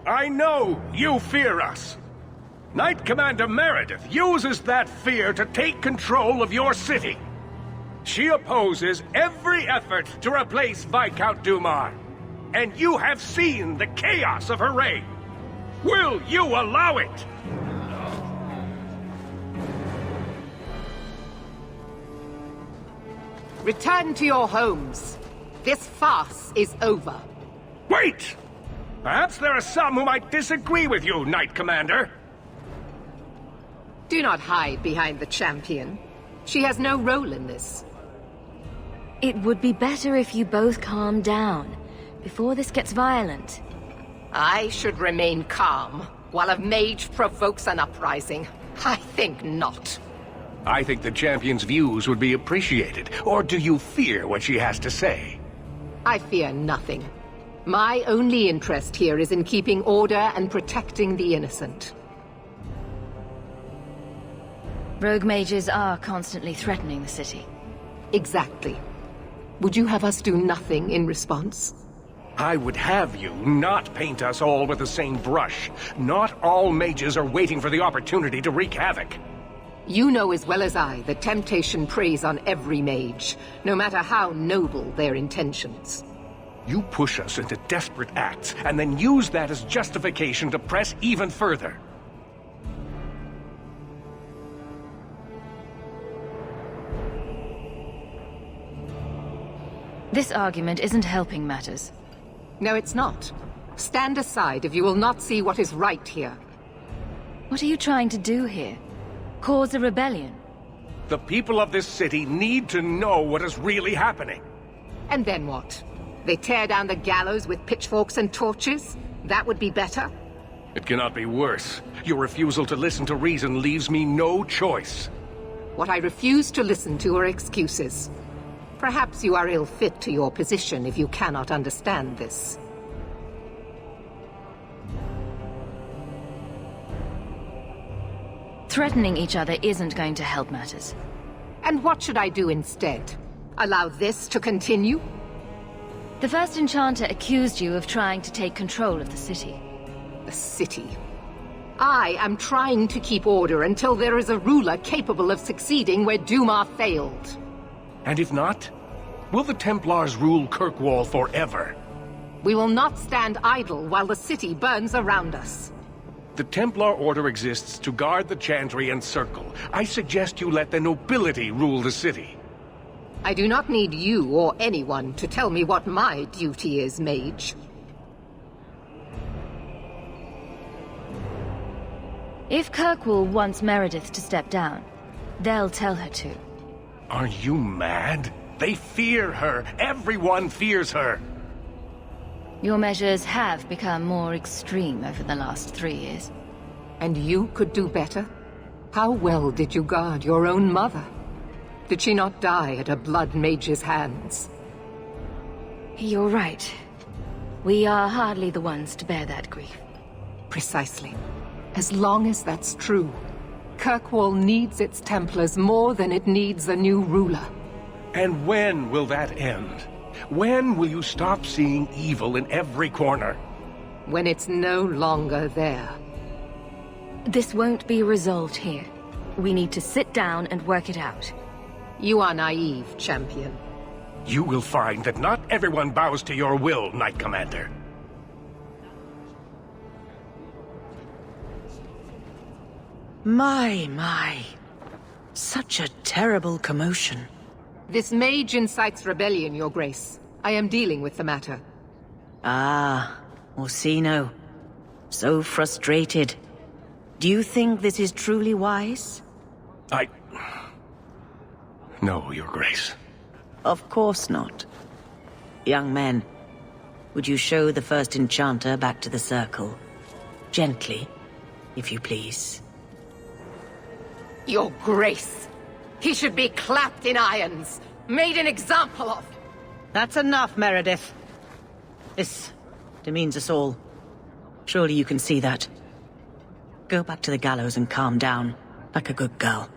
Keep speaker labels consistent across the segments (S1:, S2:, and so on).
S1: I know you fear us. Knight Commander Meredith uses that fear to take control of your city. She opposes every effort to replace Viscount Dumar. And you have seen the chaos of her reign. Will you allow it?
S2: Return to your homes. This farce is over.
S1: Wait! Perhaps there are some who might disagree with you, Knight Commander.
S2: Do not hide behind the champion. She has no role in this.
S3: It would be better if you both calm down, before this gets violent.
S2: I should remain calm, while a mage provokes an uprising. I think not.
S1: I think the champion's views would be appreciated. Or do you fear what she has to say?
S2: I fear nothing. My only interest here is in keeping order and protecting the innocent.
S3: Rogue mages are constantly threatening the city.
S2: Exactly. Would you have us do nothing in response?
S1: I would have you not paint us all with the same brush. Not all mages are waiting for the opportunity to wreak havoc.
S2: You know as well as I that temptation preys on every mage, no matter how noble their intentions.
S1: You push us into desperate acts, and then use that as justification to press even further.
S3: This argument isn't helping matters.
S2: No, it's not. Stand aside if you will not see what is right here.
S3: What are you trying to do here? Cause a rebellion?
S1: The people of this city need to know what is really happening.
S2: And then what? They tear down the gallows with pitchforks and torches? That would be better?
S1: It cannot be worse. Your refusal to listen to reason leaves me no choice.
S2: What I refuse to listen to are excuses. Perhaps you are ill-fit to your position if you cannot understand this.
S3: Threatening each other isn't going to help matters.
S2: And what should I do instead? Allow this to continue?
S3: The first enchanter accused you of trying to take control of the city.
S2: The city. I am trying to keep order until there is a ruler capable of succeeding where Dumar failed.
S1: And if not, will the Templars rule Kirkwall forever?
S2: We will not stand idle while the city burns around us.
S1: The Templar Order exists to guard the Chantry and Circle. I suggest you let the nobility rule the city.
S2: I do not need you or anyone to tell me what my duty is, mage.
S3: If Kirkwall wants Meredith to step down, they'll tell her to.
S1: Are you mad? They fear her. Everyone fears her.
S3: Your measures have become more extreme over the last 3 years.
S2: And you could do better? How well did you guard your own mother? Did she not die at a blood mage's hands?
S3: You're right. We are hardly the ones to bear that grief.
S2: Precisely. As long as that's true, Kirkwall needs its Templars more than it needs a new ruler.
S1: And when will that end? When will you stop seeing evil in every corner?
S2: When it's no longer there.
S3: This won't be resolved here. We need to sit down and work it out.
S2: You are naive, champion.
S1: You will find that not everyone bows to your will, Knight Commander.
S4: My. Such a terrible commotion.
S2: This mage incites rebellion, Your Grace. I am dealing with the matter.
S4: Ah, Orsino. So frustrated. Do you think this is truly wise?
S1: No, Your Grace.
S4: Of course not. Young men, would you show the first enchanter back to the circle? Gently, if you please.
S2: Your Grace! He should be clapped in irons, made an example of!
S4: That's enough, Meredith. This demeans us all. Surely you can see that. Go back to the gallows and calm down, like a good girl.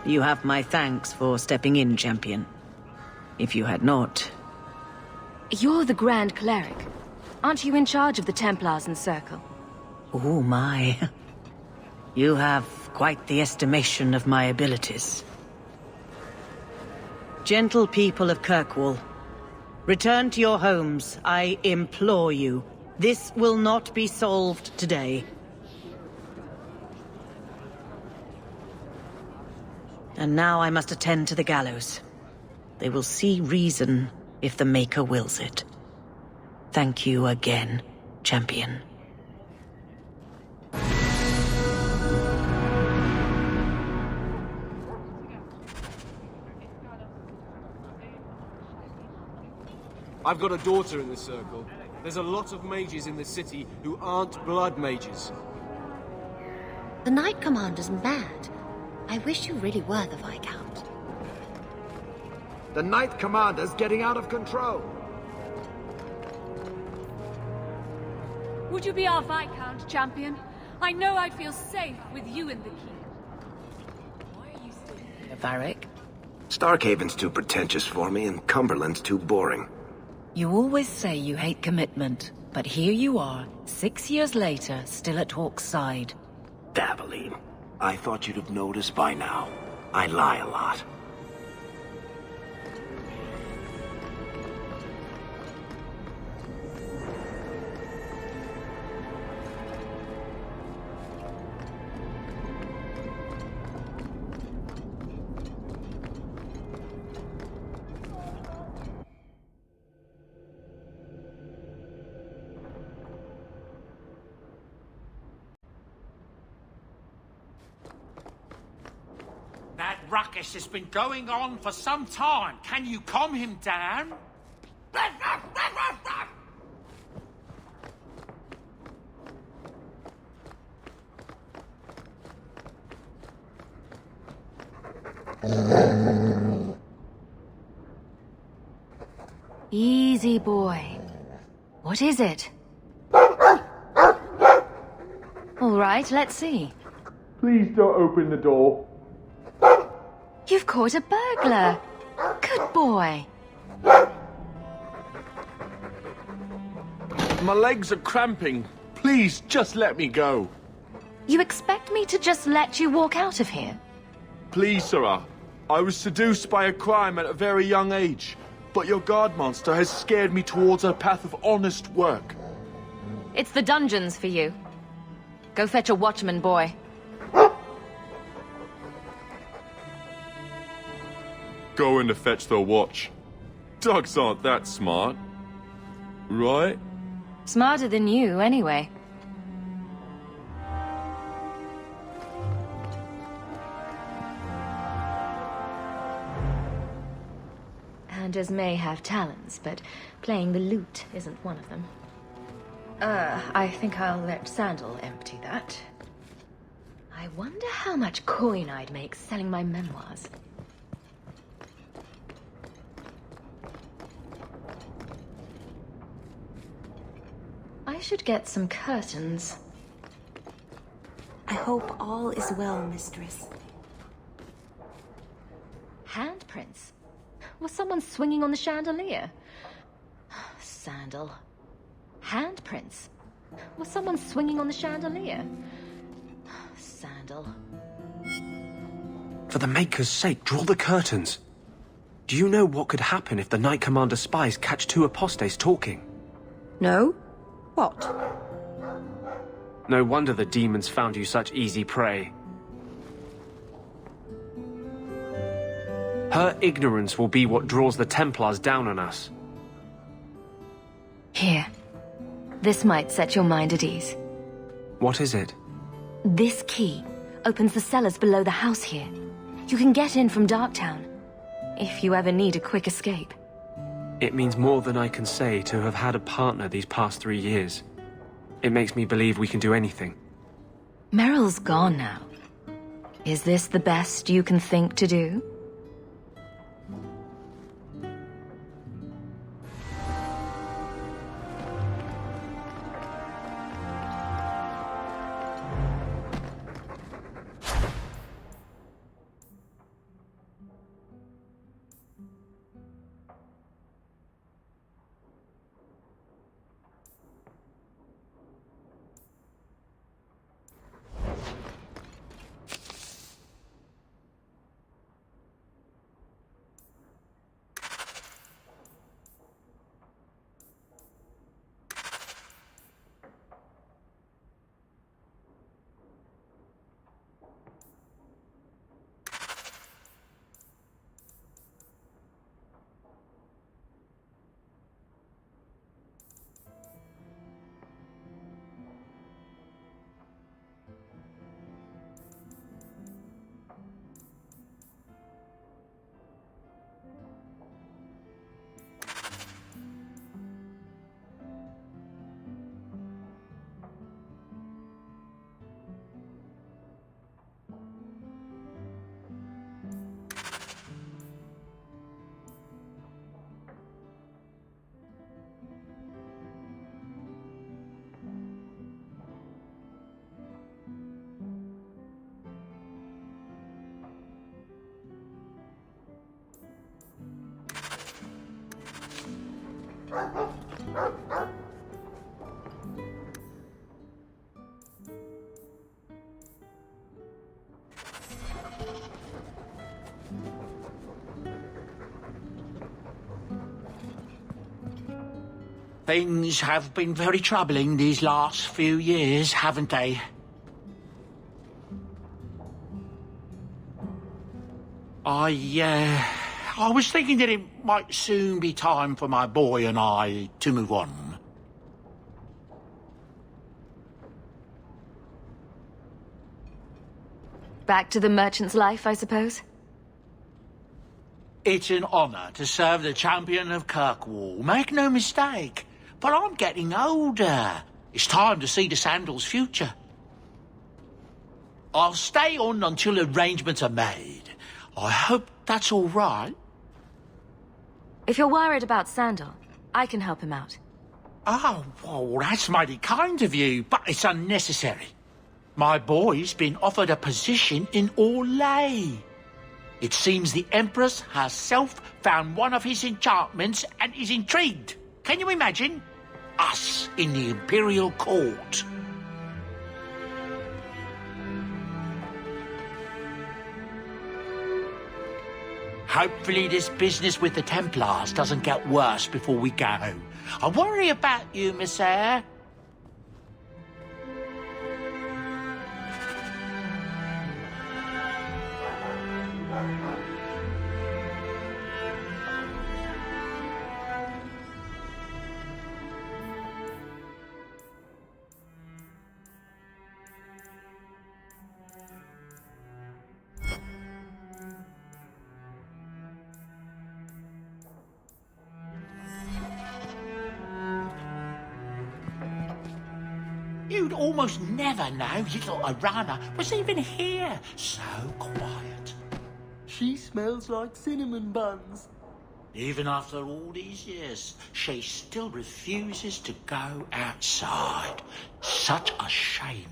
S4: You have my thanks for stepping in, champion. If you had not...
S3: You're the Grand Cleric. Aren't you in charge of the Templars and Circle?
S4: Oh my. You have quite the estimation of my abilities. Gentle people of Kirkwall, return to your homes, I implore you. This will not be solved today. And now I must attend to the gallows. They will see reason if the Maker wills it. Thank you again, champion.
S5: I've got a daughter in the Circle. There's a lot of mages in the city who aren't blood mages.
S6: The Knight Commander's mad. I wish you really were the Viscount.
S7: The Knight Commander's getting out of control.
S8: Would you be our Viscount, champion? I know I'd feel safe with you in the key. Why are you still here?
S4: Varric?
S9: Starkhaven's too pretentious for me, and Cumberland's too boring.
S4: You always say you hate commitment, but here you are, 6 years later, still at Hawke's side.
S9: Dabbling. I thought you'd have noticed by now. I lie a lot.
S10: That ruckus has been going on for some time. Can you calm him down?
S3: Easy, boy. What is it? All right, let's see.
S11: Please don't open the door.
S3: You've caught a burglar. Good boy.
S11: My legs are cramping. Please, just let me go.
S3: You expect me to just let you walk out of here?
S11: Please, Sarah. I was seduced by a crime at a very young age, but your guard monster has scared me towards a path of honest work.
S3: It's the dungeons for you. Go fetch a watchman, boy.
S11: Going to fetch the watch. Dogs aren't that smart. Right?
S3: Smarter than you, anyway. Hunters may have talents, but playing the lute isn't one of them. I think I'll let Sandal empty that. I wonder how much coin I'd make selling my memoirs. I should get some curtains.
S6: I hope all is well, mistress.
S3: Handprints? Was someone swinging on the chandelier? Sandal. Handprints? Was someone swinging on the chandelier? Sandal.
S12: For the Maker's sake, draw the curtains. Do you know what could happen if the Knight Commander spies catch two apostates talking?
S6: No? What?
S12: No wonder the demons found you such easy prey. Her ignorance will be what draws the Templars down on us.
S3: Here. This might set your mind at ease.
S12: What is it?
S3: This key opens the cellars below the house here. You can get in from Darktown, if you ever need a quick escape.
S12: It means more than I can say to have had a partner these past 3 years. It makes me believe we can do anything.
S3: Meryl's gone now. Is this the best you can think to do?
S10: Things have been very troubling these last few years, haven't they? I was thinking that it might soon be time for my boy and I to move on.
S3: Back to the merchant's life, I suppose?
S10: It's an honour to serve the champion of Kirkwall, make no mistake. But I'm getting older. It's time to see the Sandal's future. I'll stay on until arrangements are made. I hope that's all right.
S3: If you're worried about Sandal, I can help him out.
S10: Oh, well, that's mighty kind of you, but it's unnecessary. My boy's been offered a position in Orlais. It seems the Empress herself found one of his enchantments and is intrigued. Can you imagine? Us in the Imperial Court. Hopefully this business with the Templars doesn't get worse before we go. I worry about you, Miss Eyre. You'd almost never know little Arana was even here. So quiet.
S13: She smells like cinnamon buns.
S10: Even after all these years, she still refuses to go outside. Such a shame.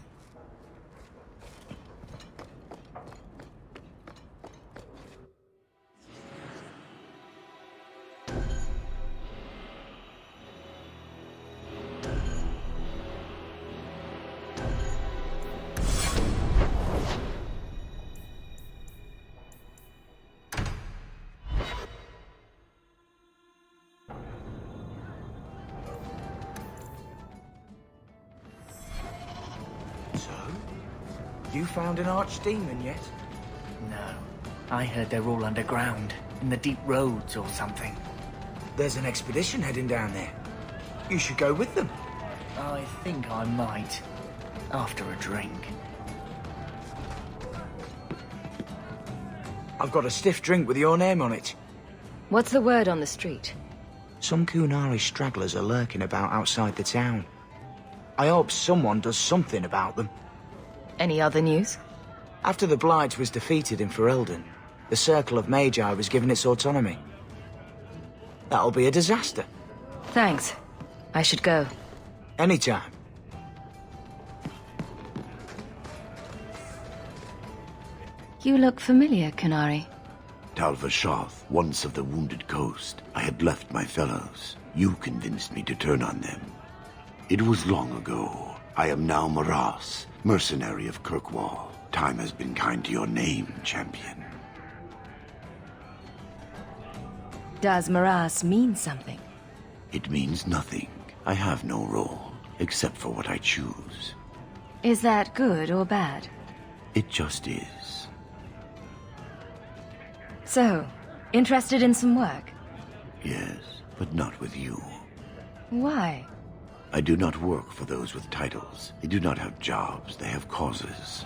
S7: You found an archdemon yet?
S13: No. I heard they're all underground, in the deep roads or something.
S7: There's an expedition heading down there. You should go with them.
S13: I think I might. After a drink.
S7: I've got a stiff drink with your name on it.
S3: What's the word on the street?
S7: Some Kunari stragglers are lurking about outside the town. I hope someone does something about them.
S3: Any other news?
S7: After the Blight was defeated in Ferelden, the Circle of Magi was given its autonomy. That'll be a disaster.
S3: Thanks. I should go.
S7: Anytime.
S3: You look familiar, Kunari.
S9: Talvashoth, once of the Wounded Coast. I had left my fellows. You convinced me to turn on them. It was long ago. I am now Maras, mercenary of Kirkwall. Time has been kind to your name, champion.
S3: Does Maras mean something?
S9: It means nothing. I have no role, except for what I choose.
S3: Is that good or bad?
S9: It just is.
S3: So, interested in some work?
S9: Yes, but not with you.
S3: Why?
S9: I do not work for those with titles. They do not have jobs, they have causes.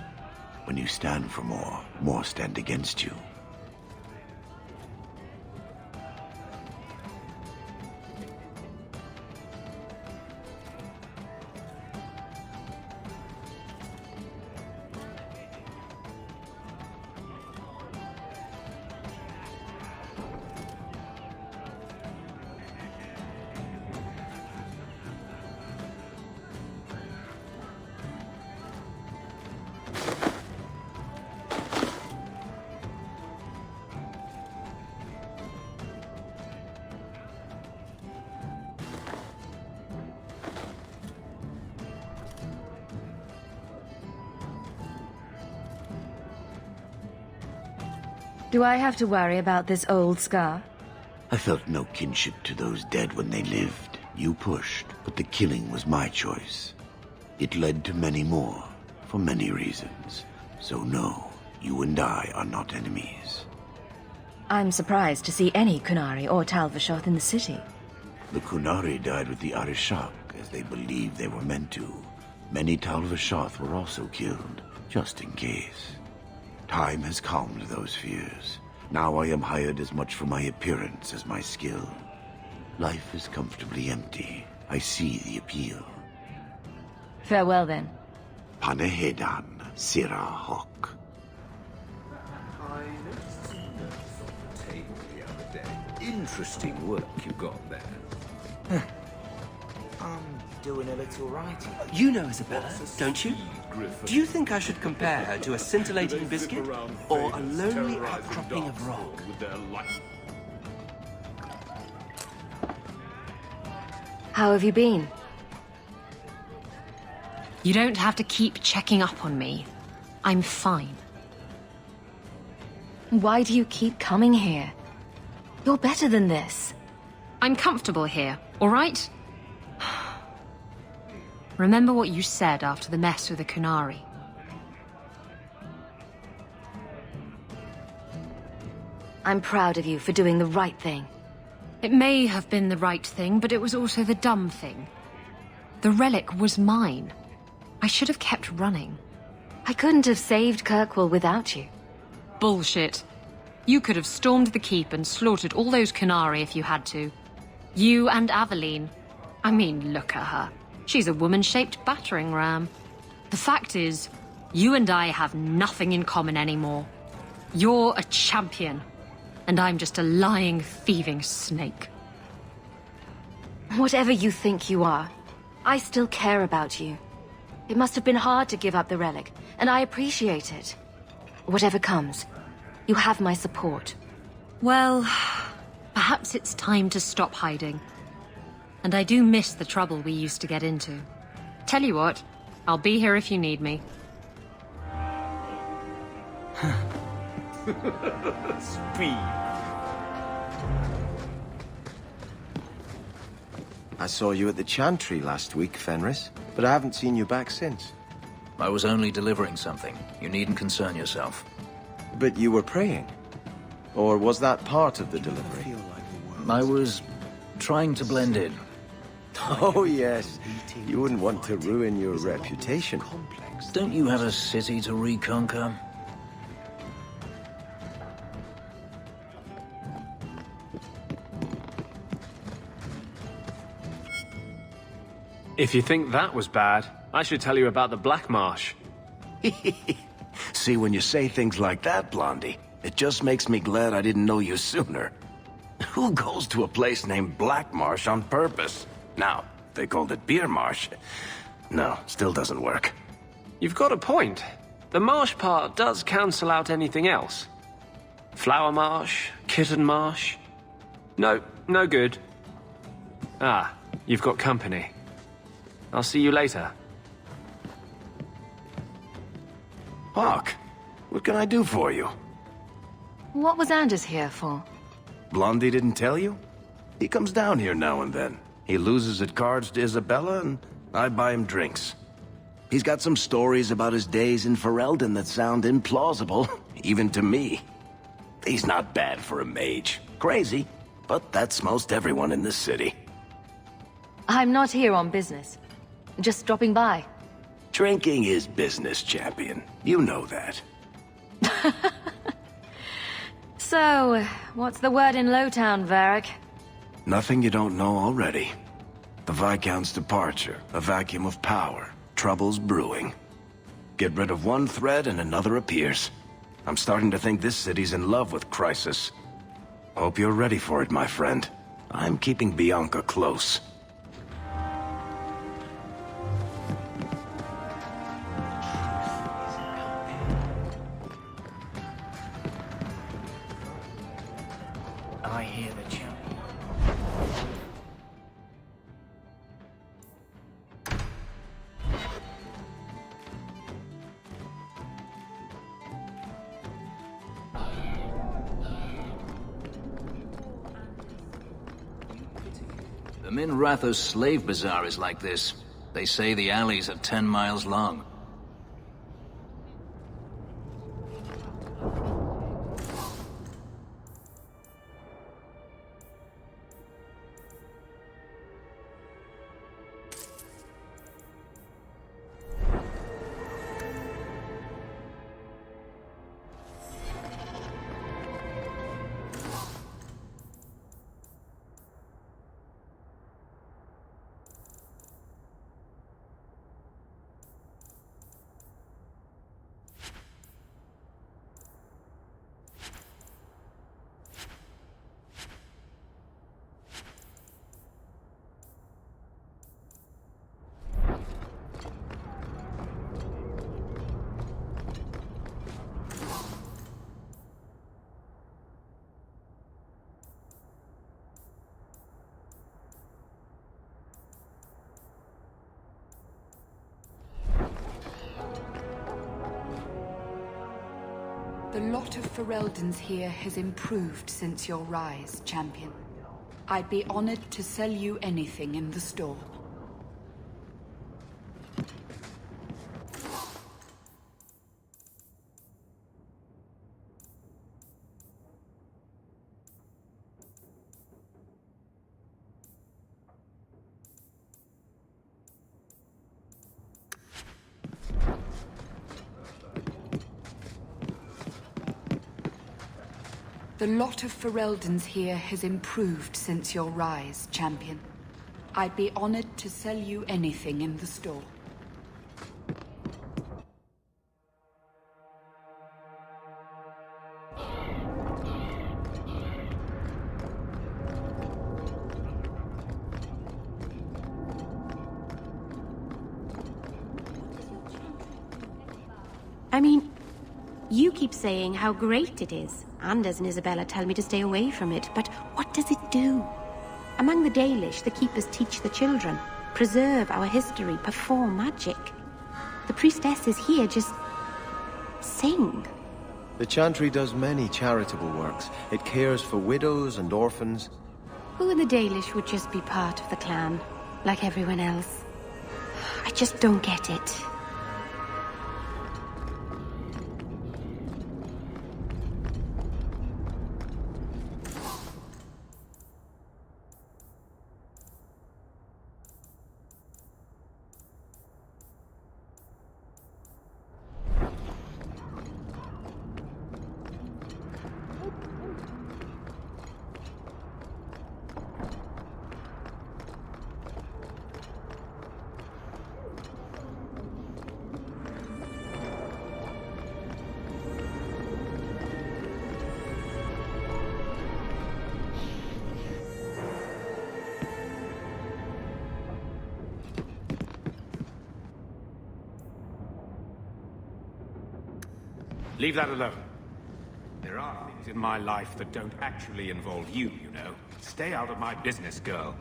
S9: When you stand for more, more stand against you.
S3: Do I have to worry about this old scar?
S9: I felt no kinship to those dead when they lived. You pushed, but the killing was my choice. It led to many more, for many reasons. So no, you and I are not enemies.
S3: I'm surprised to see any Kunari or Talvashoth in the city.
S9: The Kunari died with the Arishak, as they believed they were meant to. Many Talvashoth were also killed, just in case. Time has calmed those fears. Now I am hired as much for my appearance as my skill. Life is comfortably empty. I see the appeal.
S3: Farewell, then.
S9: Panehedan, Sira Hawk.
S14: I noticed some notes on the table the other day. Interesting work you got there.
S7: I'm doing a little writing.
S12: You know Isabella, don't you? Do you think I should compare her to a scintillating biscuit or a lonely outcropping of rock?
S3: How have you been?
S15: You don't have to keep checking up on me. I'm fine.
S3: Why do you keep coming here? You're better than this.
S15: I'm comfortable here, all right? Remember what you said after the mess with the Kunari.
S3: I'm proud of you for doing the right thing.
S15: It may have been the right thing, but it was also the dumb thing. The relic was mine. I should have kept running.
S3: I couldn't have saved Kirkwall without you.
S15: Bullshit. You could have stormed the keep and slaughtered all those Kunari if you had to. You and Aveline. I mean, look at her. She's a woman-shaped battering ram. The fact is, you and I have nothing in common anymore. You're a champion, and I'm just a lying, thieving snake.
S3: Whatever you think you are, I still care about you. It must have been hard to give up the relic, and I appreciate it. Whatever comes, you have my support.
S15: Well, perhaps it's time to stop hiding. And I do miss the trouble we used to get into. Tell you what, I'll be here if you need me.
S14: Speed.
S16: I saw you at the Chantry last week, Fenris, but I haven't seen you back since.
S17: I was only delivering something. You needn't concern yourself.
S16: But you were praying? Or was that part of the delivery?
S17: I was trying to blend in.
S16: Oh, yes. You wouldn't want to ruin your reputation.
S17: Don't you have a city to reconquer?
S12: If you think that was bad, I should tell you about the Black Marsh.
S18: See, when you say things like that, Blondie, it just makes me glad I didn't know you sooner. Who goes to a place named Black Marsh on purpose? Now, they called it Beer Marsh. No, still doesn't work.
S12: You've got a point. The marsh part does cancel out anything else. Flower Marsh, Kitten Marsh. No, no good. Ah, you've got company. I'll see you later.
S18: Hawk, what can I do for you?
S3: What was Anders here for?
S18: Blondie didn't tell you? He comes down here now and then. He loses at cards to Isabella, and I buy him drinks. He's got some stories about his days in Ferelden that sound implausible, even to me. He's not bad for a mage. Crazy, but that's most everyone in this city.
S3: I'm not here on business. Just dropping by.
S18: Drinking is business, champion. You know that.
S3: So, what's the word in Lowtown, Varric?
S18: Nothing you don't know already. The Viscount's departure, a vacuum of power, troubles brewing. Get rid of one thread and another appears. I'm starting to think this city's in love with Crisis. Hope you're ready for it, my friend. I'm keeping Bianca close.
S13: I hear the champion.
S17: The Min Rathos slave bazaar is like this. They say the alleys are 10 miles long.
S19: The lot of Ferelden's here has improved since your rise, champion. I'd be honored to sell you anything in the store. The lot of Ferelden's here has improved since your rise, champion. I'd be honored to sell you anything in the store.
S6: I mean, you keep saying how great it is. Anders and Isabella tell me to stay away from it, but what does it do? Among the Dalish, the keepers teach the children, preserve our history, perform magic. The priestesses here just sing.
S16: The Chantry does many charitable works. It cares for widows and orphans.
S6: Who in the Dalish would just be part of the clan, like everyone else? I just don't get it.
S1: Leave that alone. There are things in my life that don't actually involve you, you know. Stay out of my business, girl.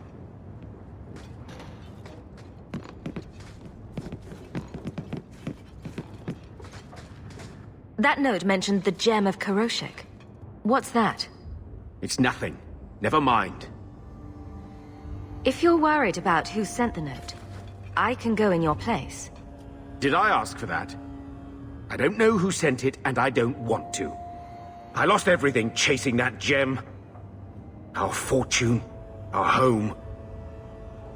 S3: That note mentioned the Gem of Karoshek. What's that?
S1: It's nothing. Never mind.
S3: If you're worried about who sent the note, I can go in your place.
S1: Did I ask for that? I don't know who sent it, and I don't want to. I lost everything chasing that gem. Our fortune, our home,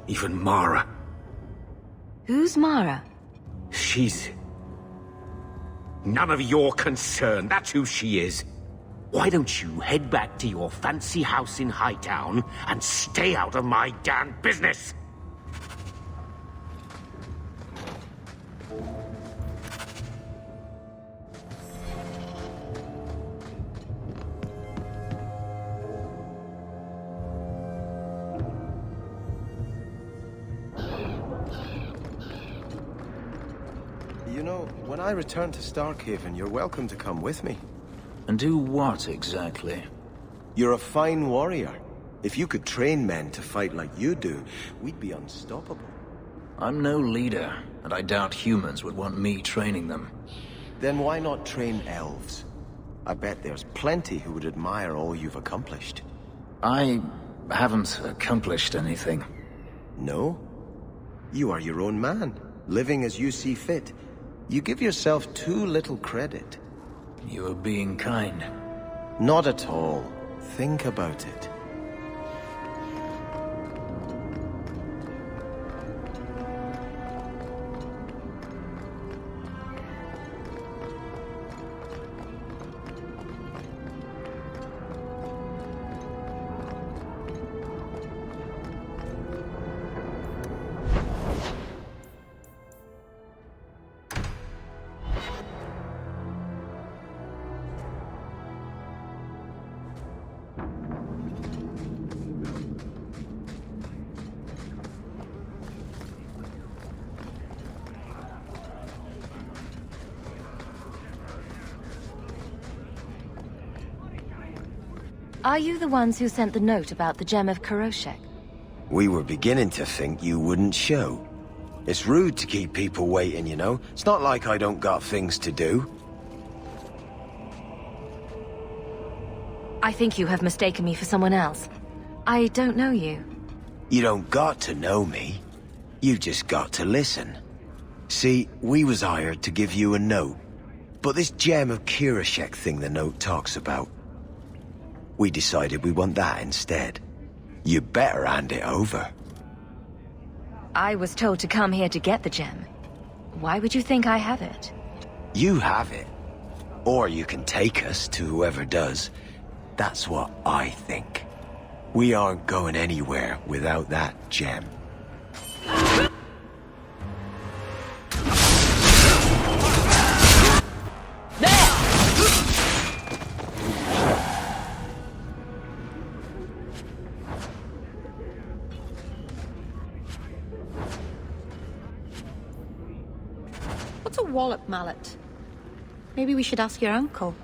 S1: even Mara.
S3: Who's Mara?
S1: She's... none of your concern. That's who she is. Why don't you head back to your fancy house in Hightown and stay out of my damn business?
S16: You know, when I return to Starkhaven, you're welcome to come with me.
S17: And do what, exactly?
S16: You're a fine warrior. If you could train men to fight like you do, we'd be unstoppable.
S17: I'm no leader, and I doubt humans would want me training them.
S16: Then why not train elves? I bet there's plenty who would admire all you've accomplished.
S17: I haven't accomplished anything.
S16: No. You are your own man, living as you see fit. You give yourself too little credit.
S17: You are being kind.
S16: Not at all. Think about it.
S3: Are you the ones who sent the note about the gem of Kuroshek?
S16: We were beginning to think you wouldn't show. It's rude to keep people waiting, you know? It's not like I don't got things to do.
S3: I think you have mistaken me for someone else. I don't know you.
S16: You don't got to know me. You just got to listen. See, we was hired to give you a note. But this gem of Kuroshek thing the note talks about, we decided we want that instead. You better hand it over.
S3: I was told to come here to get the gem. Why would you think I have it?
S16: You have it. Or you can take us to whoever does. That's what I think. We aren't going anywhere without that gem.
S6: What's a wallop mallet? Maybe we should ask your uncle.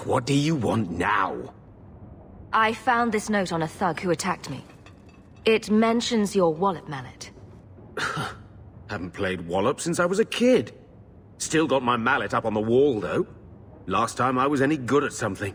S1: What do you want now?
S3: I found this note on a thug who attacked me. It mentions your wallet mallet.
S1: Haven't played Wallop since I was a kid. Still got my mallet up on the wall, though. Last time I was any good at something.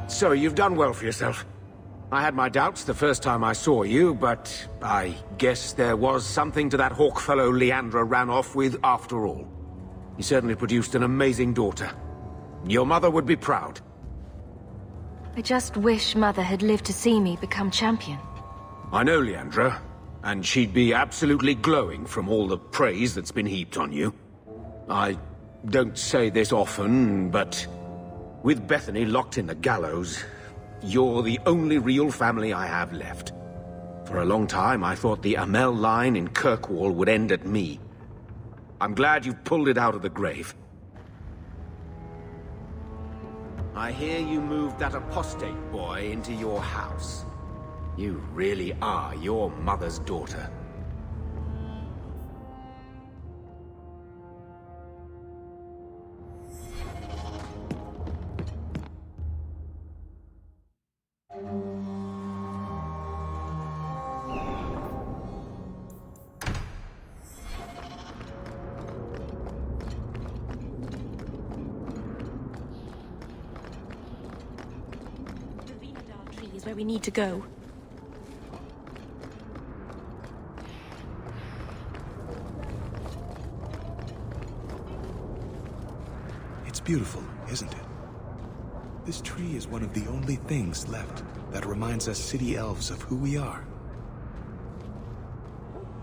S1: So you've done well for yourself. I had my doubts the first time I saw you, but I guess there was something to that hawk fellow Leandra ran off with after all. You certainly produced an amazing daughter. Your mother would be proud.
S3: I just wish Mother had lived to see me become champion.
S1: I know Leandra, and she'd be absolutely glowing from all the praise that's been heaped on you. I don't say this often, but with Bethany locked in the gallows, you're the only real family I have left. For a long time, I thought the Amel line in Kirkwall would end at me. I'm glad you've pulled it out of the grave. I hear you moved that apostate boy into your house. You really are your mother's daughter.
S6: knows where we need to go.
S20: It's beautiful, isn't it? This tree is one of the only things left that reminds us city elves of who we are.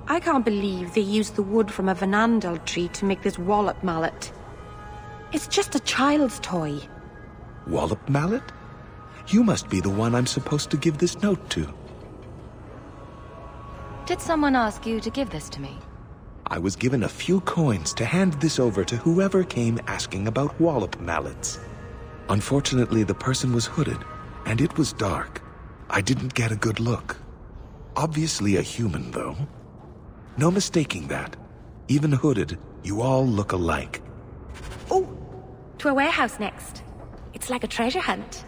S6: I can't believe they used the wood from a Vanandel tree to make this wallop mallet. It's just a child's toy.
S20: Wallop mallet? You must be the one I'm supposed to give this note to.
S3: Did someone ask you to give this to me?
S20: I was given a few coins to hand this over to whoever came asking about wallop mallets. Unfortunately, the person was hooded, and it was dark. I didn't get a good look. Obviously a human, though. No mistaking that. Even hooded, you all look alike.
S6: Oh, to a warehouse next. It's like a treasure hunt.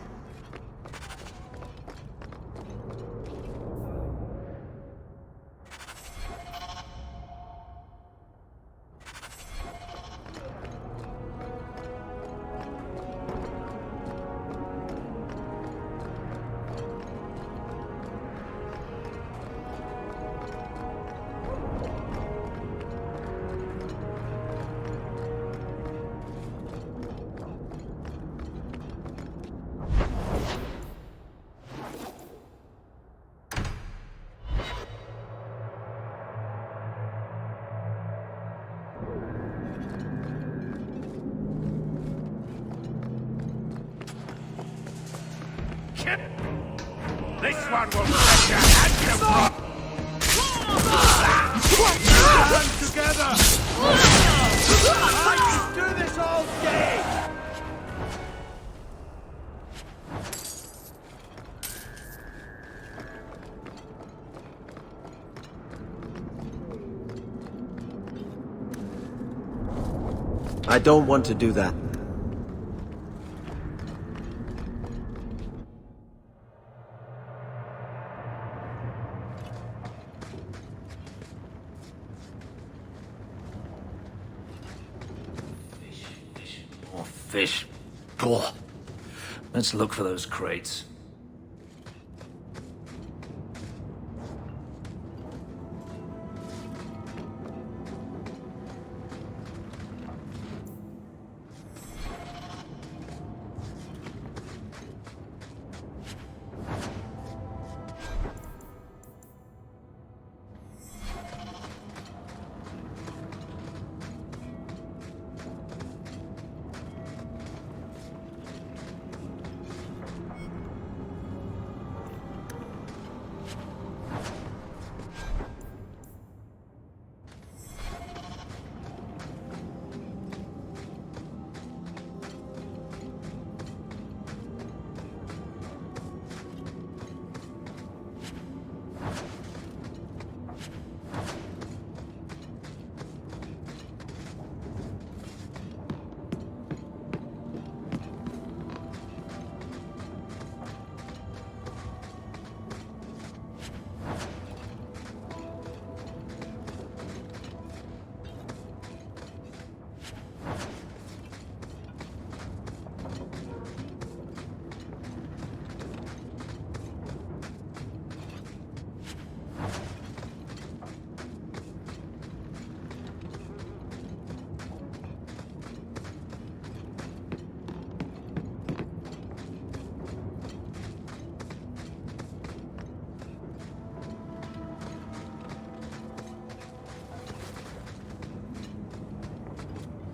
S1: This one will set your hands
S10: Hands together! I can do this all day!
S21: I don't want to do that.
S17: More fish. Poor. Let's look for those crates.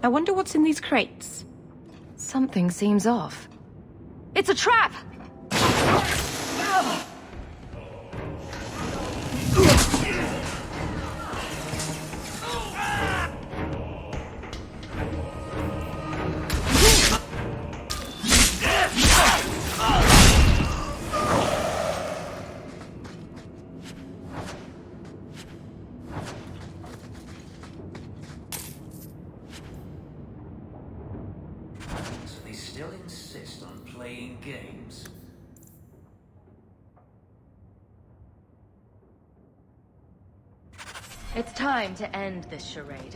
S6: I wonder what's in these crates.
S3: Something seems off. It's a trap!
S17: They still insist on playing games.
S3: It's time to end this charade.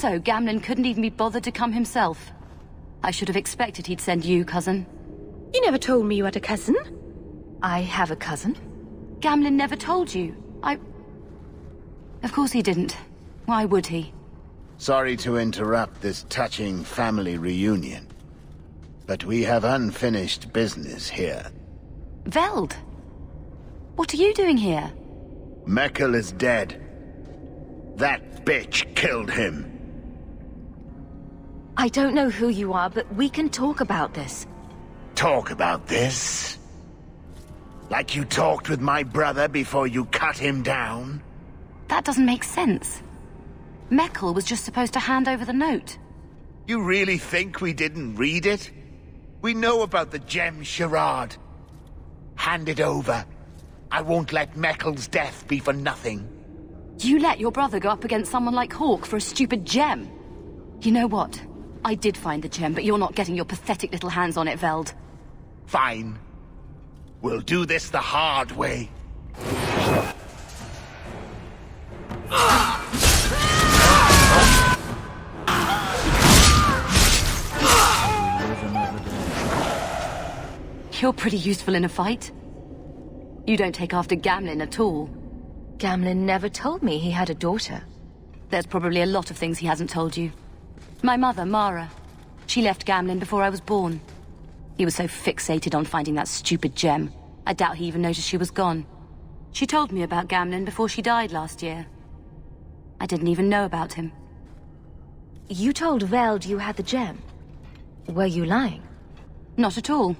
S2: Also, Gamlen couldn't even be bothered to come himself. I should have expected he'd send you, cousin.
S6: You never told me you had a cousin.
S2: I have a cousin? Gamlen never told you. Of course he didn't. Why would he?
S22: Sorry to interrupt this touching family reunion, but we have unfinished business here.
S2: Veld! What are you doing here?
S22: Meckel is dead. That bitch killed him.
S3: I don't know who you are, but we can talk about this.
S22: Talk about this? Like you talked with my brother before you cut him down?
S2: That doesn't make sense. Meckel was just supposed to hand over the note.
S22: You really think we didn't read it? We know about the gem charade. Hand it over. I won't let Meckel's death be for nothing.
S2: You let your brother go up against someone like Hawke for a stupid gem. You know what? I did find the gem, but you're not getting your pathetic little hands on it, Veld.
S22: Fine. We'll do this the hard way.
S2: You're pretty useful in a fight. You don't take after Gamlen at all.
S3: Gamlen never told me he had a daughter.
S2: There's probably a lot of things he hasn't told you. My mother, Mara. She left Gamlen before I was born. He was so fixated on finding that stupid gem, I doubt he even noticed she was gone. She told me about Gamlen before she died last year. I didn't even know about him.
S3: You told Veld you had the gem. Were you lying?
S2: Not at all.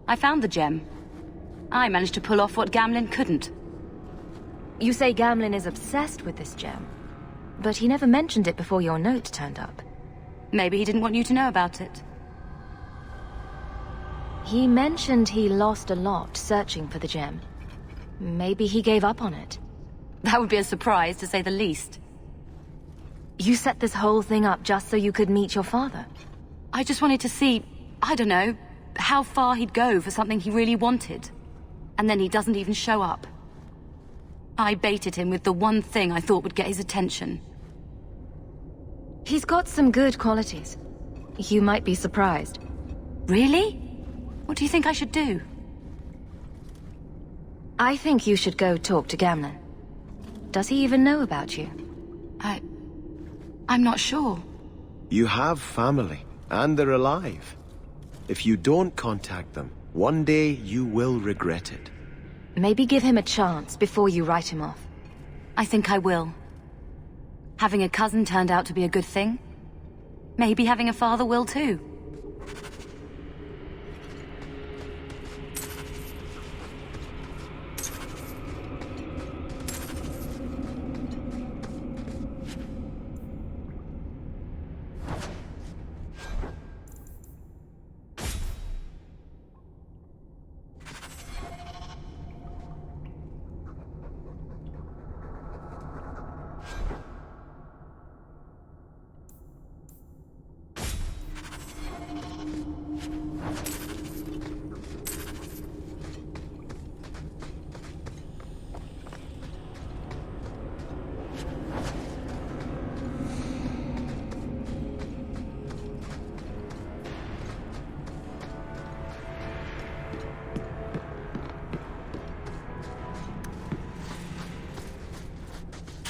S2: I found the gem. I managed to pull off what Gamlen couldn't.
S3: You say Gamlen is obsessed with this gem, but he never mentioned it before your note turned up.
S2: Maybe he didn't want you to know about it.
S3: He mentioned he lost a lot searching for the gem. Maybe he gave up on it.
S2: That would be a surprise, to say the least.
S3: You set this whole thing up just so you could meet your father?
S2: I just wanted to see, I don't know, how far he'd go for something he really wanted. And then he doesn't even show up. I baited him with the one thing I thought would get his attention.
S3: He's got some good qualities. You might be surprised.
S2: Really? What do you think I should do?
S3: I think you should go talk to Gamlen. Does he even know about you?
S2: I'm not sure.
S16: You have family, and they're alive. If you don't contact them, one day you will regret it.
S3: Maybe give him a chance before you write him off.
S2: I think I will. Having a cousin turned out to be a good thing. Maybe having a father will too.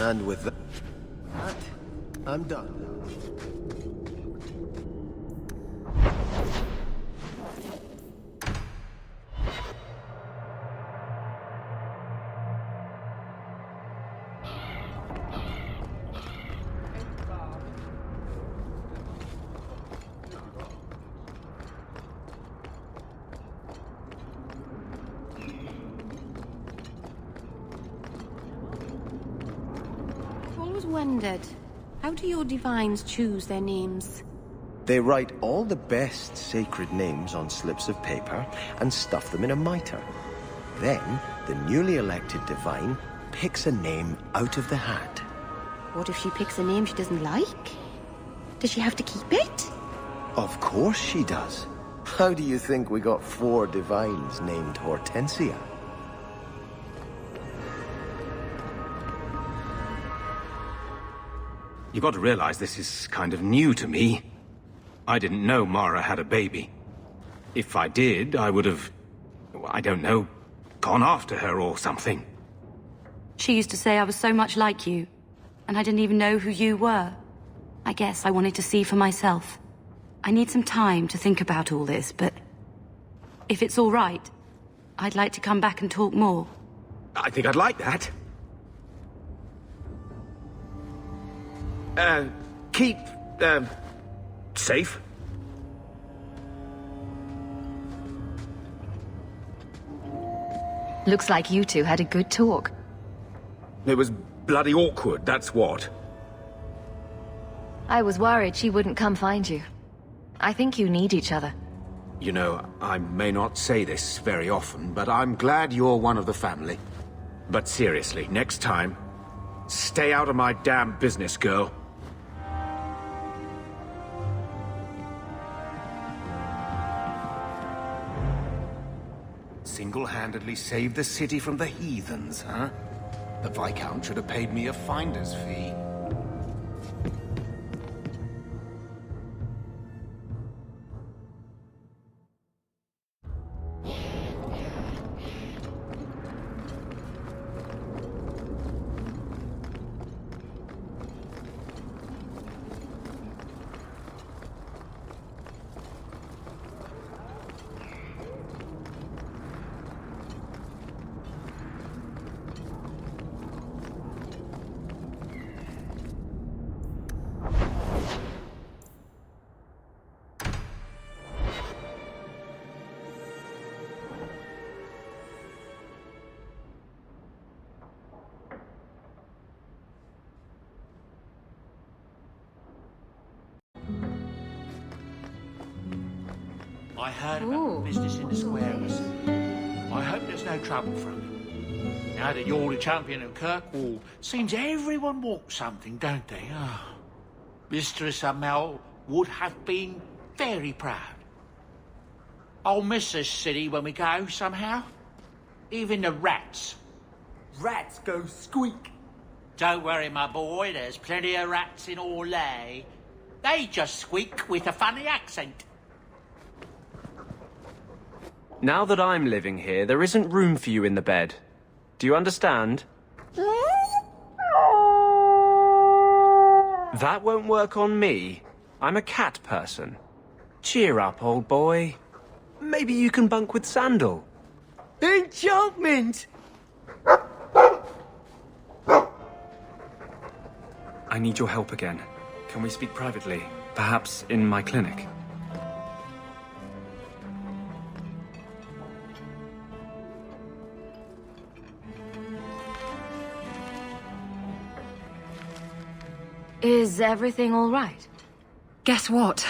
S16: And with that, I'm done.
S6: Wondered, how do your divines choose their names?
S16: They write all the best sacred names on slips of paper and stuff them in a mitre. Then, the newly elected divine picks a name out of the hat.
S6: What if she picks a name she doesn't like? Does she have to keep it?
S16: Of course she does. How do you think we got 4 divines named Hortensia?
S5: You've got to realize this is kind of new to me. I didn't know Mara had a baby. If I did, I would have, I don't know, gone after her or something.
S2: She used to say I was so much like you, and I didn't even know who you were. I guess I wanted to see for myself. I need some time to think about all this, but if it's all right, I'd like to come back and talk more.
S5: I think I'd like that. Keep, safe.
S3: Looks like you two had a good talk.
S5: It was bloody awkward, that's what.
S3: I was worried she wouldn't come find you. I think you need each other.
S5: You know, I may not say this very often, but I'm glad you're one of the family. But seriously, next time, stay out of my damn business, girl. Single-handedly saved the city from the heathens, huh? The Viscount should have paid me a finder's fee.
S10: I heard about the business in the square. I hope there's no trouble from it. Now that you're the champion of Kirkwall, seems everyone wants something, don't they? Oh. Mistress Amel would have been very proud. I'll miss this city when we go, somehow. Even the rats.
S8: Rats go squeak.
S10: Don't worry, my boy, there's plenty of rats in Orlais. They just squeak with a funny accent.
S12: Now that I'm living here, there isn't room for you in the bed. Do you understand? That won't work on me. I'm a cat person. Cheer up, old boy. Maybe you can bunk with Sandal.
S8: Enchantment!
S12: I need your help again. Can we speak privately? Perhaps in my clinic?
S3: Is everything all right?
S15: Guess what?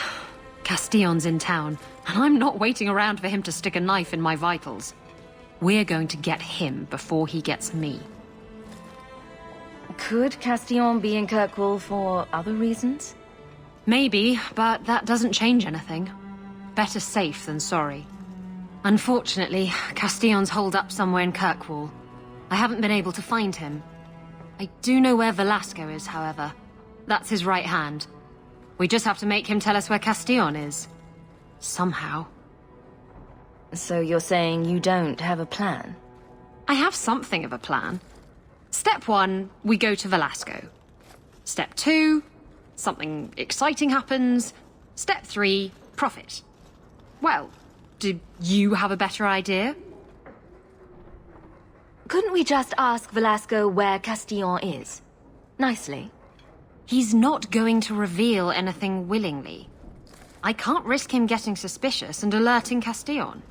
S15: Castillon's in town, and I'm not waiting around for him to stick a knife in my vitals. We're going to get him before he gets me.
S3: Could Castillon be in Kirkwall for other reasons?
S15: Maybe, but that doesn't change anything. Better safe than sorry. Unfortunately, Castillon's holed up somewhere in Kirkwall. I haven't been able to find him. I do know where Velasco is, however. That's his right hand. We just have to make him tell us where Castillon is. Somehow.
S3: So you're saying you don't have a plan?
S15: I have something of a plan. Step 1, we go to Velasco. Step 2, something exciting happens. Step 3, profit. Well, do you have a better idea?
S3: Couldn't we just ask Velasco where Castillon is? Nicely.
S15: He's not going to reveal anything willingly. I can't risk him getting suspicious and alerting Castillon.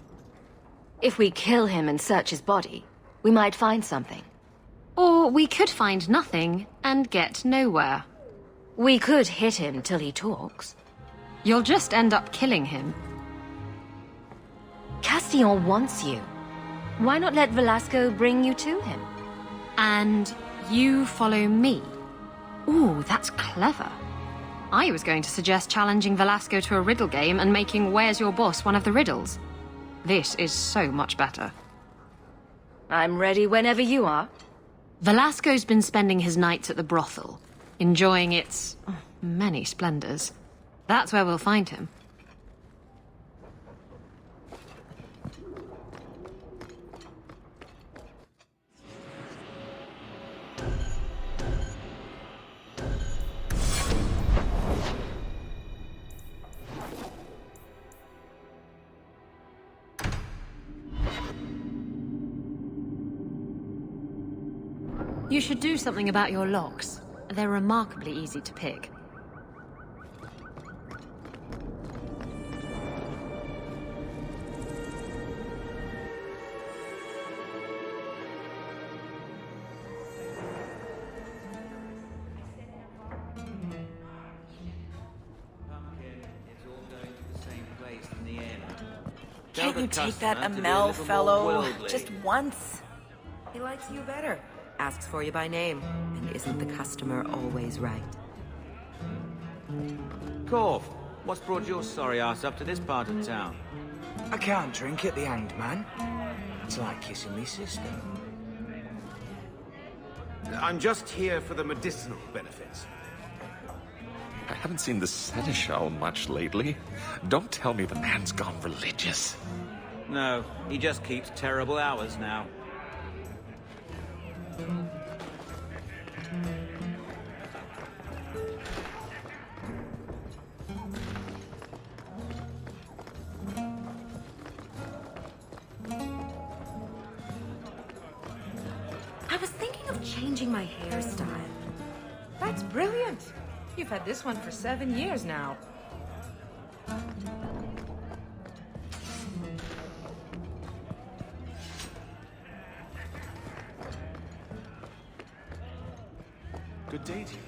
S3: If we kill him and search his body, we might find something.
S15: Or we could find nothing and get nowhere.
S3: We could hit him till he talks.
S15: You'll just end up killing him.
S3: Castillon wants you. Why not let Velasco bring you to him?
S15: And you follow me. Ooh, that's clever. I was going to suggest challenging Velasco to a riddle game and making Where's Your Boss one of the riddles. This is so much better.
S3: I'm ready whenever you are.
S15: Velasco's been spending his nights at the brothel. enjoying its many splendors. That's where we'll find him. You should do something about your locks. They're remarkably easy to pick.
S4: Can't you take that Amel fellow just once? He likes you better. Asks for you by name. And isn't the customer always right?
S7: Corv, what's brought your sorry ass up to this part of town? I can't drink at the Hanged Man. It's like kissing me sister.
S5: I'm just here for the medicinal benefits.
S20: I haven't seen the Seneschal much lately. Don't tell me the man's gone religious.
S7: No, he just keeps terrible hours now.
S4: I was thinking of changing my hairstyle.
S3: That's brilliant. You've had this one for 7 years now.
S20: Good day to you.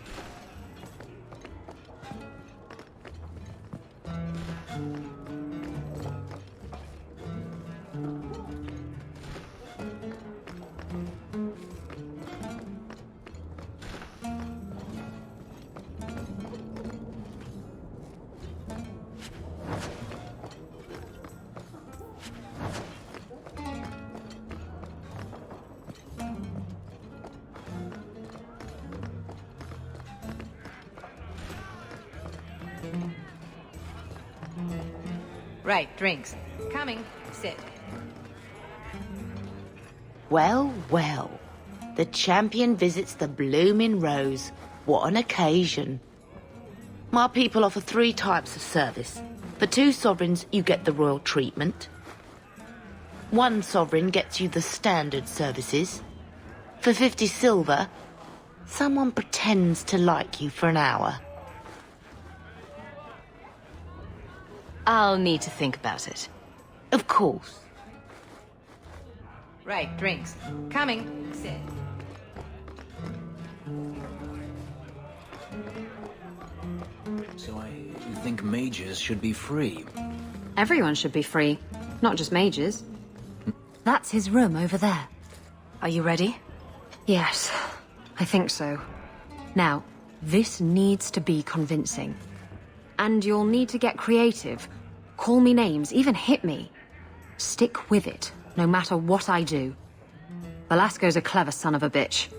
S3: Right, drinks. Coming. Sit.
S11: Well, well. The champion visits the blooming rose. What an occasion. My people offer 3 types of service. For 2 sovereigns, you get the royal treatment. 1 sovereign gets you the standard services. For 50 silver, someone pretends to like you for an hour. I'll need to think about it. Of course.
S3: Right, drinks. Coming. Sit.
S13: So you think mages should be free?
S15: Everyone should be free, not just mages.
S2: That's his room over there. Are you ready?
S15: Yes, I think so. Now, this needs to be convincing. And you'll need to get creative. Call me names, even hit me. Stick with it, no matter what I do. Velasco's a clever son of a bitch.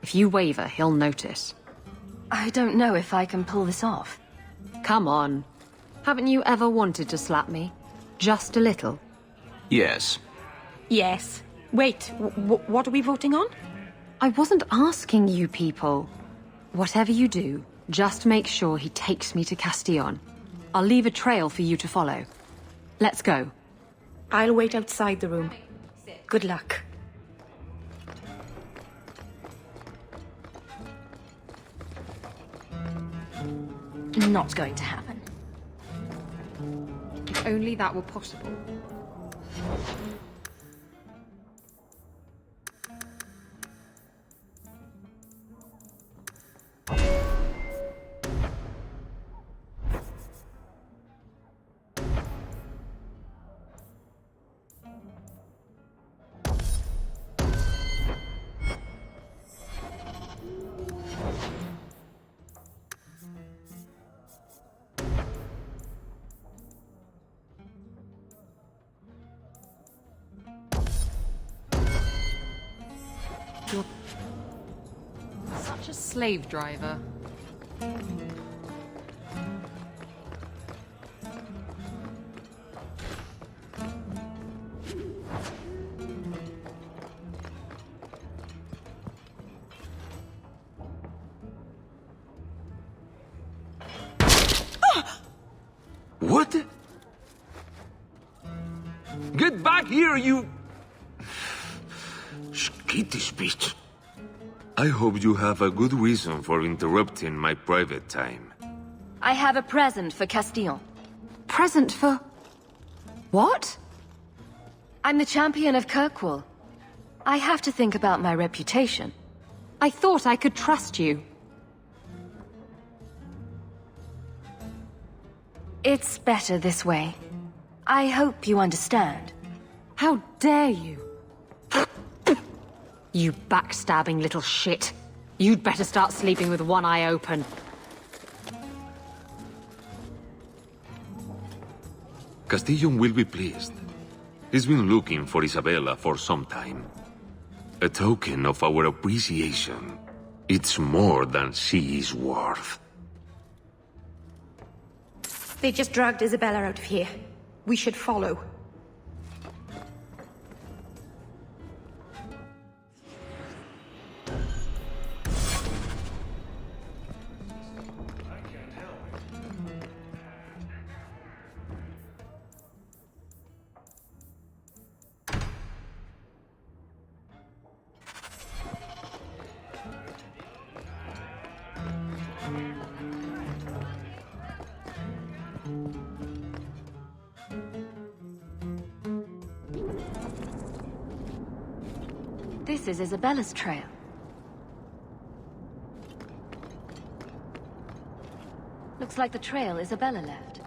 S15: If you waver, he'll notice.
S2: I don't know if I can pull this off.
S15: Come on. Haven't you ever wanted to slap me? Just a little?
S13: Yes.
S6: Yes. Wait, what are we voting on?
S15: I wasn't asking you people. Whatever you do, just make sure he takes me to Castillon. I'll leave a trail for you to follow. Let's go.
S6: I'll wait outside the room. Good luck.
S3: Not going to happen.
S15: If only that were possible. You're such a slave driver.
S9: What? Get back here, you... skittish bitch. I hope you have a good reason for interrupting my private time.
S3: I have a present for Castile.
S15: Present for... what?
S3: I'm the champion of Kirkwall. I have to think about my reputation.
S15: I thought I could trust you.
S3: It's better this way. I hope you understand.
S15: How dare you? You backstabbing little shit. You'd better start sleeping with one eye open.
S9: Castillon will be pleased. He's been looking for Isabella for some time. A token of our appreciation. It's more than she is worth.
S6: They just dragged Isabella out of here. We should follow.
S3: This is Isabella's trail. Looks like the trail Isabella left.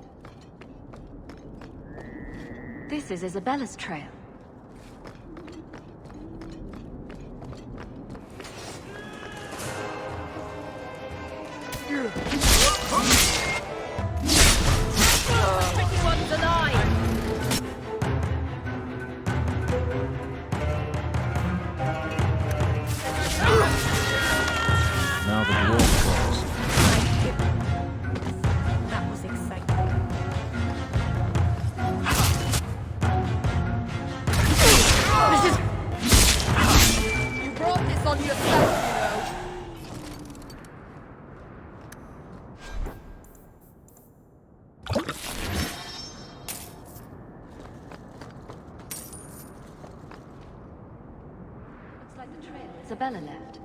S3: This is Isabella's trail.
S11: Pretty one's alive!
S17: Now the dwarf calls.
S6: That was exciting.
S11: You brought this on yourself, you know.
S3: Looks like the trail Isabella left.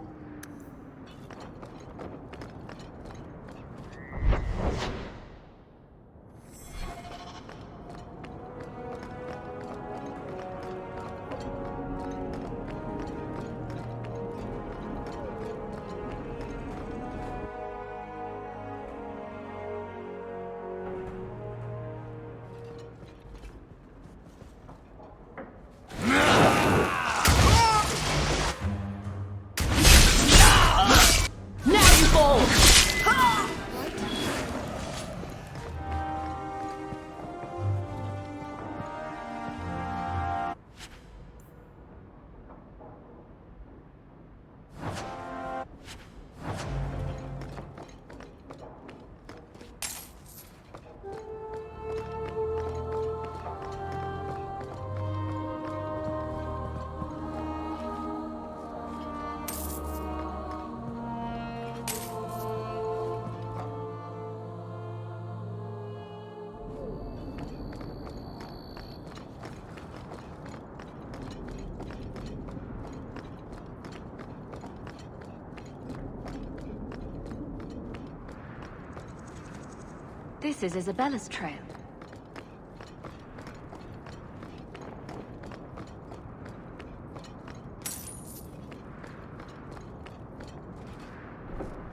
S3: This is Isabella's trail.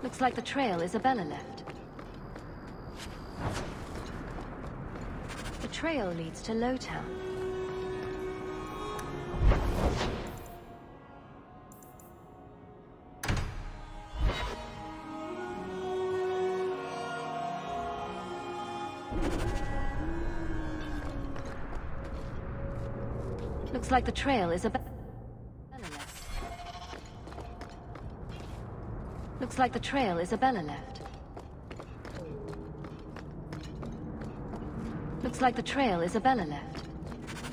S3: Looks like the trail Isabella left. The trail leads to Lowtown. Looks like the trail Isabella left. Looks like the trail Isabella left. Looks like the trail Isabella left.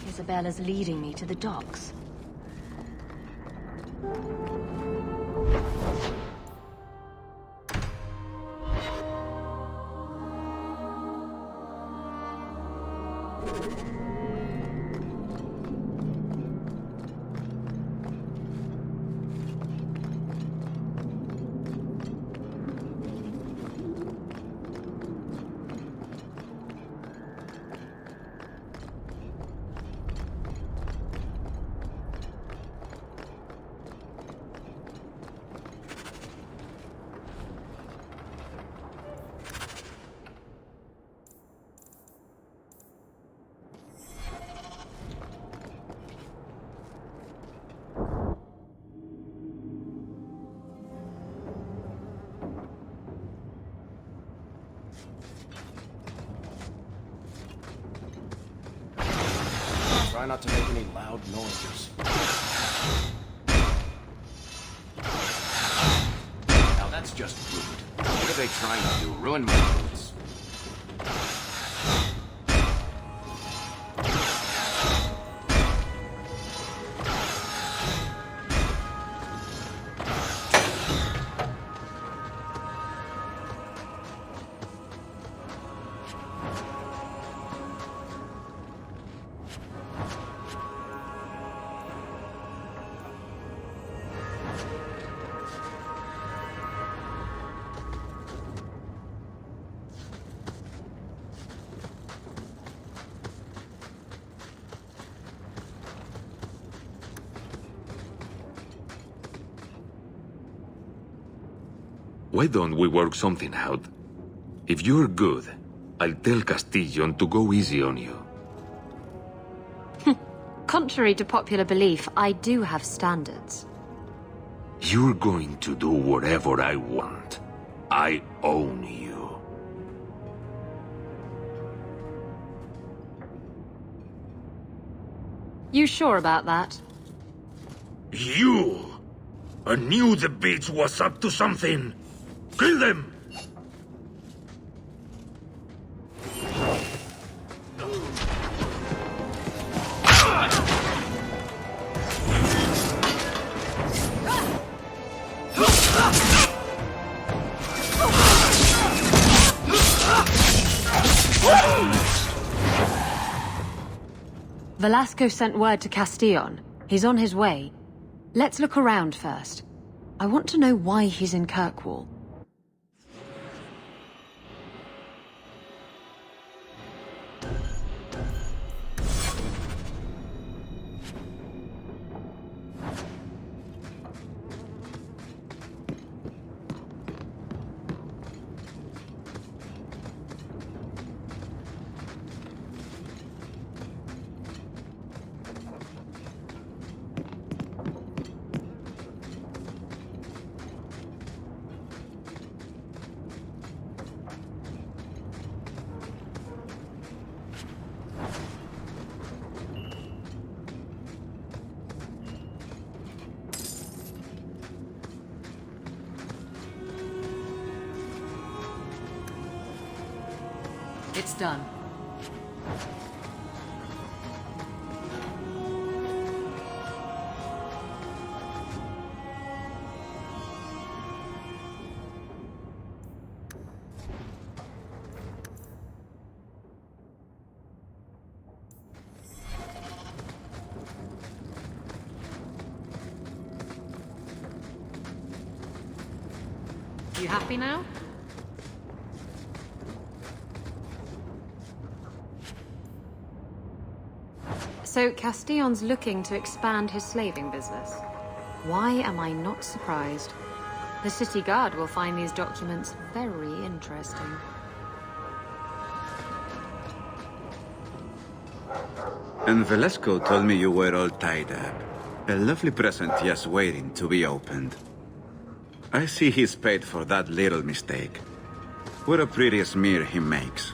S3: Isabella's leading me to the docks.
S14: Try not to make any loud noises. Now that's just rude. What are they trying to do? Ruin my boots?
S9: Why don't we work something out? If you're good, I'll tell Castillon to go easy on you.
S15: Contrary to popular belief, I do have standards.
S9: You're going to do whatever I want. I own you.
S15: You sure about that?
S1: You! I knew the bitch was up to something! Kill them!
S15: Velasco sent word to Castillon. He's on his way. Let's look around first. I want to know why he's in Kirkwall.
S19: It's done.
S15: You happy now? So Castillon's looking to expand his slaving business. Why am I not surprised? The city guard will find these documents very interesting.
S18: And Velasco told me you were all tied up. A lovely present just waiting to be opened. I see he's paid for that little mistake. What a pretty smear he makes.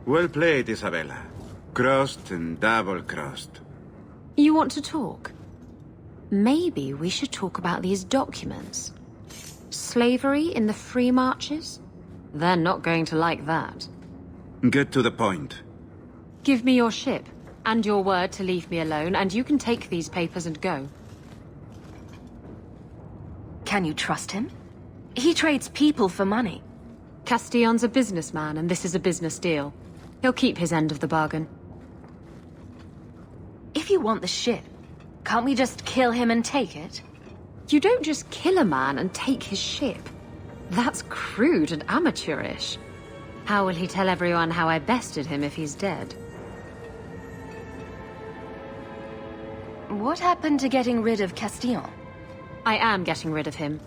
S18: Well played, Isabella. Crossed and double-crossed.
S15: You want to talk? Maybe we should talk about these documents. Slavery in the free marches? They're not going to like that.
S18: Get to the point.
S15: Give me your ship, and your word to leave me alone, and you can take these papers and go.
S3: Can you trust him? He trades people for money.
S15: Castillon's a businessman, and this is a business deal. He'll keep his end of the bargain.
S3: if you want the ship? Can't we just kill him and take it?
S15: You don't just kill a man and take his ship. That's crude and amateurish. How will he tell everyone how I bested him if he's dead?
S3: What happened to getting rid of Castillon?
S15: I am getting rid of him.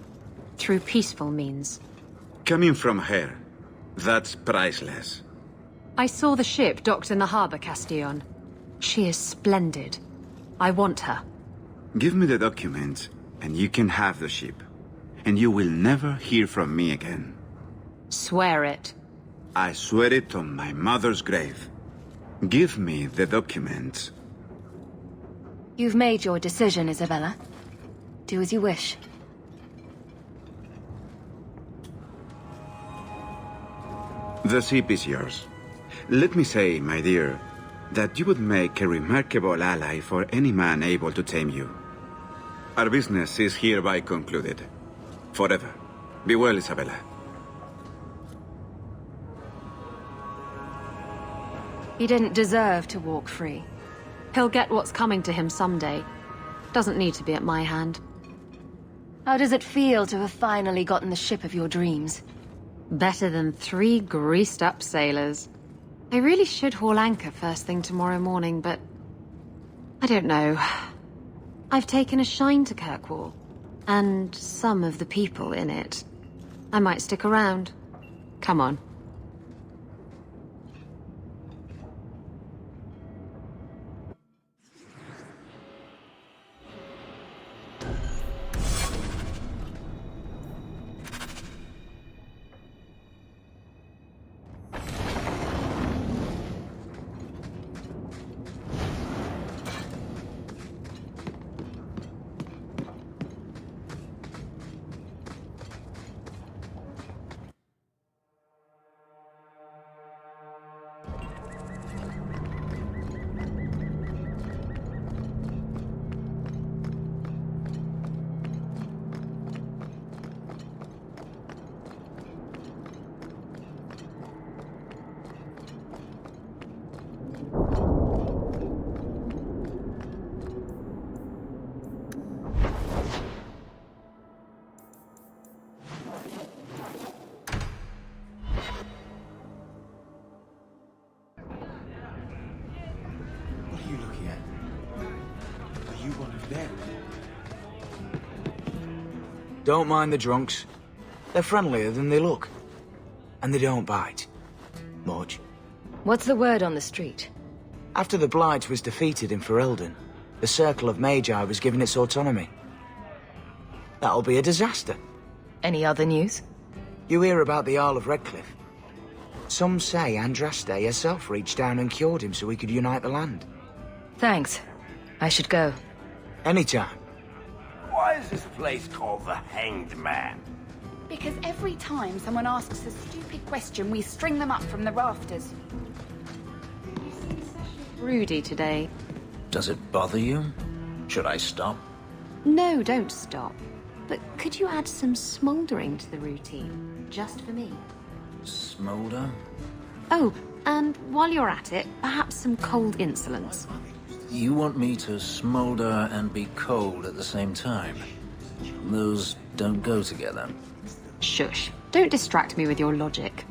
S15: Through peaceful means.
S18: Coming from her, that's priceless.
S15: I saw the ship docked in the harbor, Castillon. She is splendid. I want her.
S18: Give me the documents, and you can have the ship. And you will never hear from me again.
S15: Swear it.
S18: I swear it on my mother's grave. Give me the documents.
S3: You've made your decision, Isabella. Do as you wish.
S18: The ship is yours. Let me say, my dear, that you would make a remarkable ally for any man able to tame you. Our business is hereby concluded. Forever. Be well, Isabella.
S3: He didn't deserve to walk free.
S15: He'll get what's coming to him someday. Doesn't need to be at my hand.
S3: How does it feel to have finally gotten the ship of your dreams?
S15: Better than 3 greased-up sailors. I really should haul anchor first thing tomorrow morning, but... I don't know. I've taken a shine to Kirkwall. And some of the people in it. I might stick around. Come on.
S7: Don't mind the drunks. They're friendlier than they look. And they don't bite. Much.
S3: What's the word on the street?
S7: After the Blight was defeated in Ferelden, the Circle of Magi was given its autonomy. That'll be a disaster.
S3: Any other news?
S7: You hear about the Jarl of Redcliffe? Some say Andraste herself reached down and cured him so he could unite the land.
S3: Thanks. I should go.
S7: Anytime.
S21: Why is this place called the Hanged Man?
S19: Because every time someone asks a stupid question, we string them up from the rafters.
S15: Rudy today.
S17: Does it bother you? Should I stop?
S15: No, don't stop. But could you add some smouldering to the routine? Just for me.
S17: Smolder?
S15: Oh, and while you're at it, perhaps some cold insolence.
S17: You want me to smolder and be cold at the same time? Those don't go together.
S15: Shush. Don't distract me with your logic.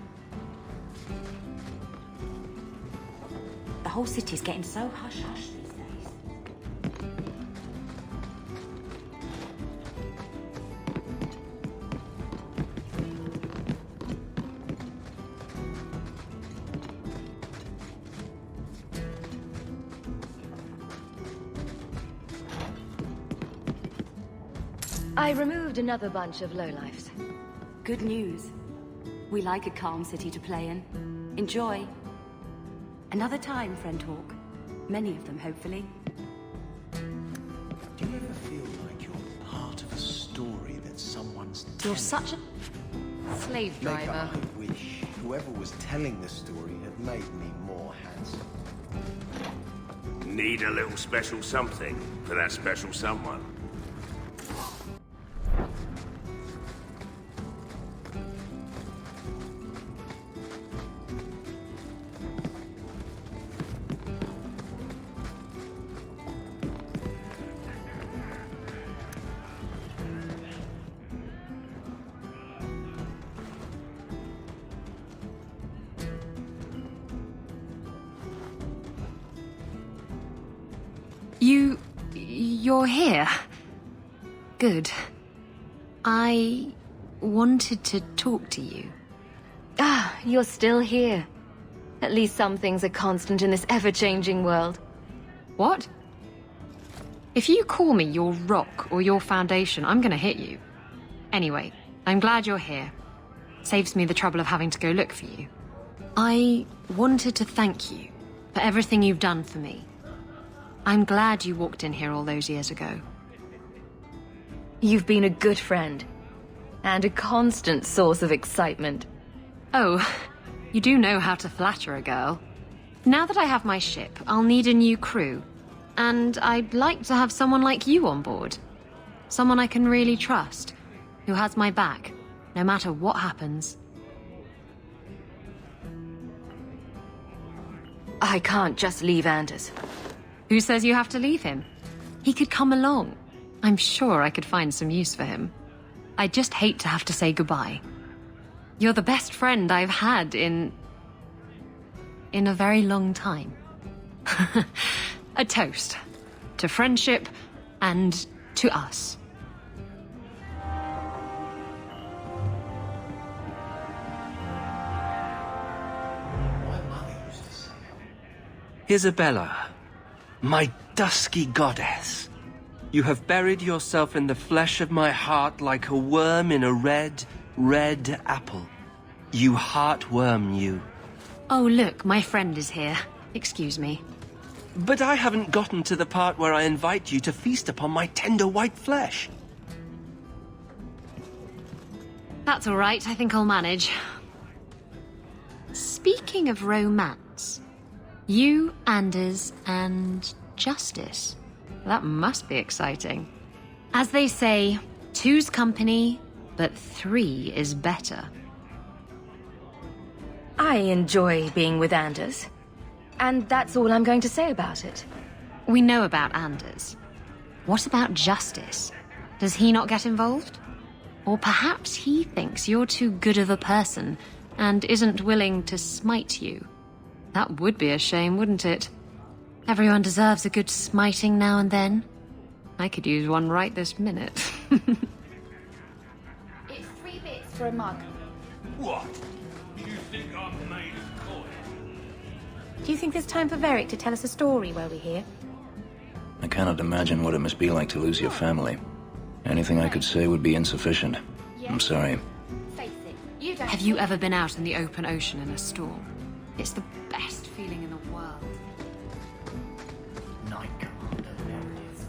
S2: The whole city's getting so hush-hush these days.
S3: I removed another bunch of lowlifes.
S2: Good news. We like a calm city to play in. Enjoy. Another time, friend Hawk. Many of them, hopefully.
S20: Do you ever feel like you're part of a story that someone's
S15: You're
S20: telling?
S15: such a slave
S20: Like,
S15: driver.
S20: I wish whoever was telling the story had made me more handsome.
S21: Need a little special something for that special someone.
S15: You're here. Good. I wanted to talk to you.
S3: Ah, you're still here. At least some things are constant in this ever-changing world.
S15: What? If you call me your rock or your foundation, I'm gonna hit you. Anyway, I'm glad you're here. Saves me the trouble of having to go look for you. I wanted to thank you for everything you've done for me. I'm glad you walked in here all those years ago.
S3: You've been a good friend. And a constant source of excitement.
S15: Oh, you do know how to flatter a girl. Now that I have my ship, I'll need a new crew. And I'd like to have someone like you on board. Someone I can really trust, who has my back, no matter what happens.
S3: I can't just leave Anders.
S15: Who says you have to leave him? He could come along. I'm sure I could find some use for him. I just hate to have to say goodbye. You're the best friend I've had in a very long time. A toast to friendship and to us.
S12: Isabella, my dusky goddess, you have buried yourself in the flesh of my heart like a worm in a red, red apple. You heartworm, you.
S15: Oh, look, my friend is here. Excuse me.
S12: But I haven't gotten to the part where I invite you to feast upon my tender white flesh.
S15: That's all right, I think I'll manage. Speaking of romance, you, Anders, and Justice. That must be exciting. As they say, two's company, but three is better.
S3: I enjoy being with Anders. And that's all I'm going to say about it.
S15: We know about Anders. What about Justice? Does he not get involved? Or perhaps he thinks you're too good of a person and isn't willing to smite you. That would be a shame, wouldn't it? Everyone deserves a good smiting now and then. I could use one right this minute.
S19: It's 3 bits for a mug.
S21: What? You think I'm made of coin?
S6: Do you think there's time for Varric to tell us a story while we're here?
S17: I cannot imagine what it must be like to lose your family. Anything I could say would be insufficient. I'm sorry.
S15: Have you ever been out in the open ocean in a storm? It's the best feeling in the world.
S13: Knight Commander, there it is.